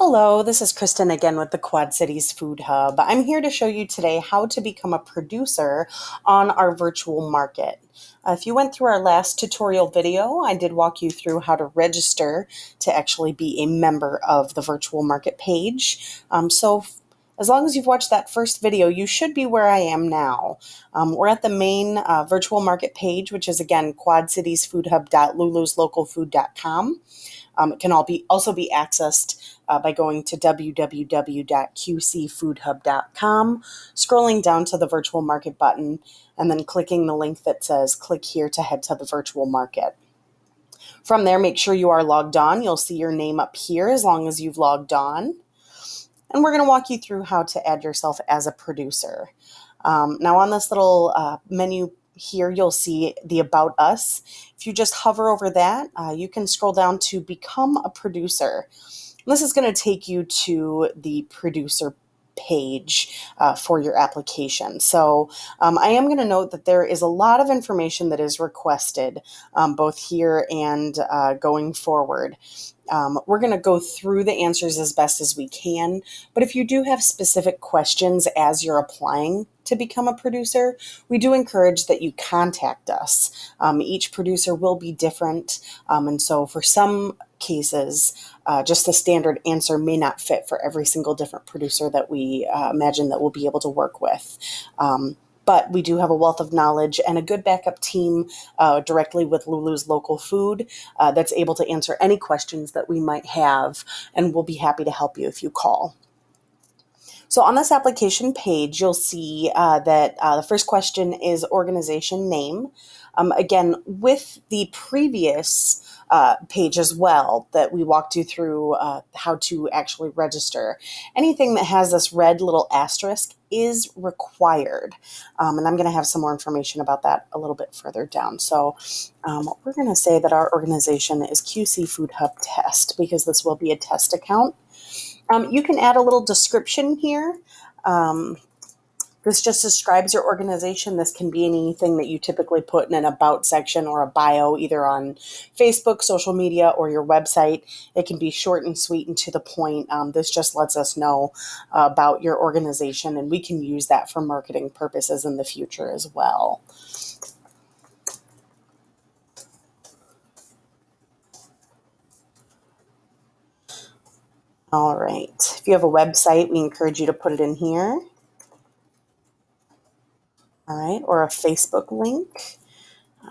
Hello, this is Kristen again with the Quad Cities Food Hub. I'm here to show you today how to become a producer on our virtual market. If you went through our last tutorial video, I did walk you through how to register to actually be a member of the virtual market page. As long as you've watched that first video, you should be where I am now. We're at the main virtual market page, which is again quadcitiesfoodhub.luluslocalfood.com. It can also be accessed by going to www.qcfoodhub.com, scrolling down to the virtual market button, and then clicking the link that says click here to head to the virtual market. From there, make sure you are logged on. You'll see your name up here as long as you've logged on. And we're going to walk you through how to add yourself as a producer. Now on this little menu here, you'll see the About Us. If you just hover over that, you can scroll down to Become a Producer. This is going to take you to the producer page for your application. So I am going to note that there is a lot of information that is requested both here and going forward. We're going to go through the answers as best as we can, but if you do have specific questions as you're applying to become a producer, we do encourage that you contact us. Each producer will be different, and so for some cases, just the standard answer may not fit for every single different producer that we imagine that we'll be able to work with. But we do have a wealth of knowledge and a good backup team directly with Lulu's Local Food that's able to answer any questions that we might have, and we'll be happy to help you if you call. So on this application page, you'll see that the first question is organization name. Again, with the previous page as well that we walked you through how to actually register, anything that has this red little asterisk is required. And I'm going to have some more information about that a little bit further down. So we're going to say that our organization is QC Food Hub Test because this will be a test account. You can add a little description here. This just describes your organization. This can be anything that you typically put in an about section or a bio, either on Facebook, social media, or your website. It can be short and sweet and to the point. This just lets us know about your organization, and we can use that for marketing purposes in the future as well. All right. If you have a website, we encourage you to put it in here. All right, or a Facebook link.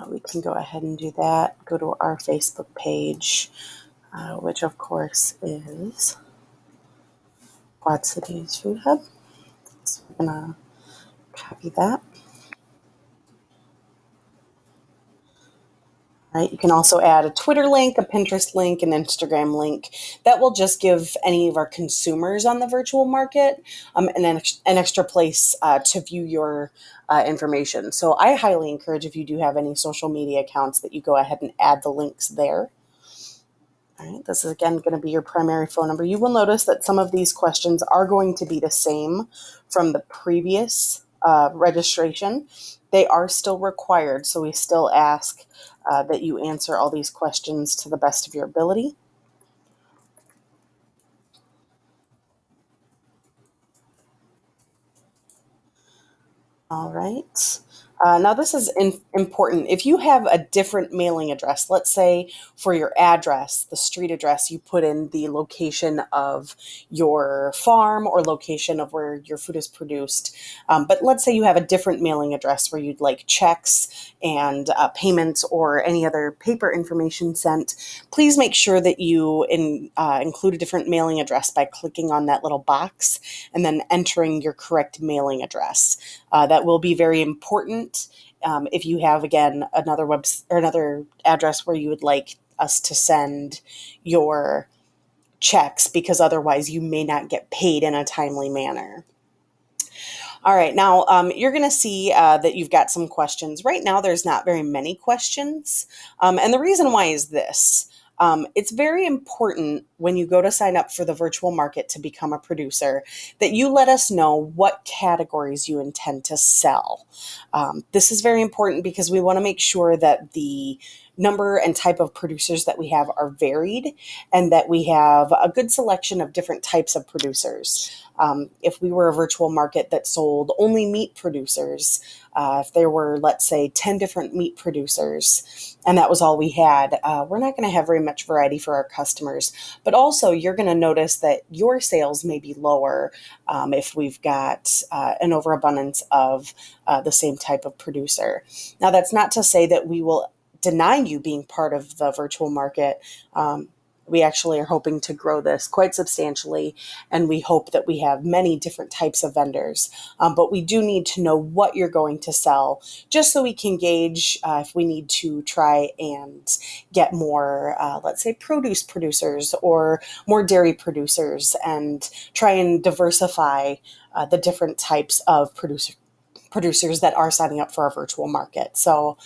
We can go ahead and do that. Go to our Facebook page, which of course is Quad Cities Food Hub. So we're gonna copy that. Right. You can also add a Twitter link, a Pinterest link, an Instagram link. That will just give any of our consumers on the virtual market an extra place to view your information. So I highly encourage, if you do have any social media accounts, that you go ahead and add the links there. All right, this is again going to be your primary phone number. You will notice that some of these questions are going to be the same from the previous registration. They are still required, so we still ask that you answer all these questions to the best of your ability. All right. Now this is important. If you have a different mailing address, let's say for your address, the street address, you put in the location of your farm or location of where your food is produced. But let's say you have a different mailing address where you'd like checks and payments or any other paper information sent. Please make sure that you include a different mailing address by clicking on that little box and then entering your correct mailing address. That will be very important. If you have, again, another address where you would like us to send your checks, because otherwise you may not get paid in a timely manner. All right, now you're going to see that you've got some questions. Right now, there's not very many questions. And the reason why is this. It's very important when you go to sign up for the virtual market to become a producer that you let us know what categories you intend to sell. This is very important because we want to make sure that the number and type of producers that we have are varied and that we have a good selection of different types of producers. If we were a virtual market that sold only meat producers, if there were, let's say, 10 different meat producers, and that was all we had, we're not going to have very much variety for our customers. But also, you're going to notice that your sales may be lower if we've got an overabundance of the same type of producer. Now, that's not to say that we will deny you being part of the virtual market. We actually are hoping to grow this quite substantially, and we hope that we have many different types of vendors. But we do need to know what you're going to sell, just so we can gauge if we need to try and get more, let's say, produce producers or more dairy producers, and try and diversify the different types of producers that are signing up for our virtual market. So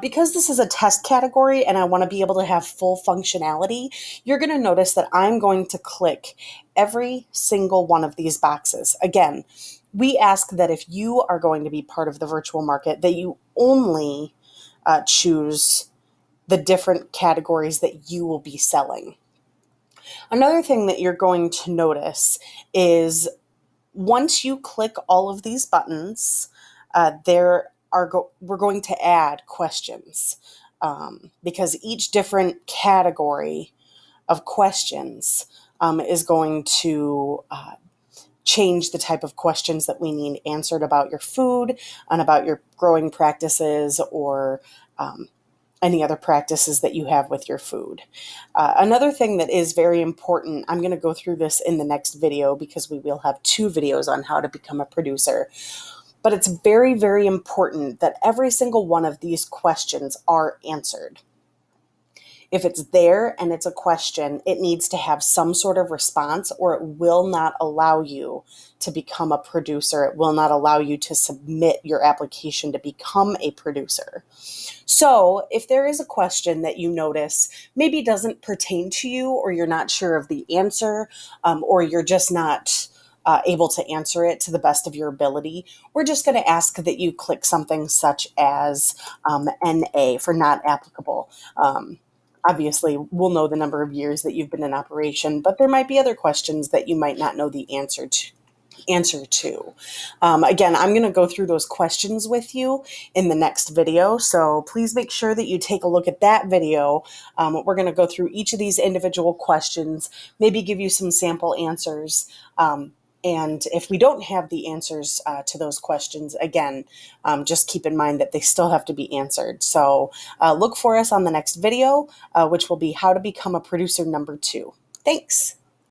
because this is a test category and I want to be able to have full functionality, you're going to notice that I'm going to click every single one of these boxes. Again, we ask that if you are going to be part of the virtual market, that you only choose the different categories that you will be selling. Another thing that you're going to notice is once you click all of these buttons, we're going to add questions because each different category of questions is going to change the type of questions that we need answered about your food and about your growing practices or any other practices that you have with your food. Another thing that is very important, I'm going to go through this in the next video because we will have 2 videos on how to become a producer. But it's very, very important that every single one of these questions are answered. If it's there and it's a question, it needs to have some sort of response, or it will not allow you to become a producer. It will not allow you to submit your application to become a producer. So if there is a question that you notice maybe doesn't pertain to you, or you're not sure of the answer, or you're just not able to answer it to the best of your ability, we're just going to ask that you click something such as NA for not applicable. Obviously, we'll know the number of years that you've been in operation, but there might be other questions that you might not know the answer to. Again, I'm going to go through those questions with you in the next video, so please make sure that you take a look at that video. We're going to go through each of these individual questions, maybe give you some sample answers. And if we don't have the answers to those questions, again, just keep in mind that they still have to be answered. So look for us on the next video, which will be how to become a producer number 2. Thanks.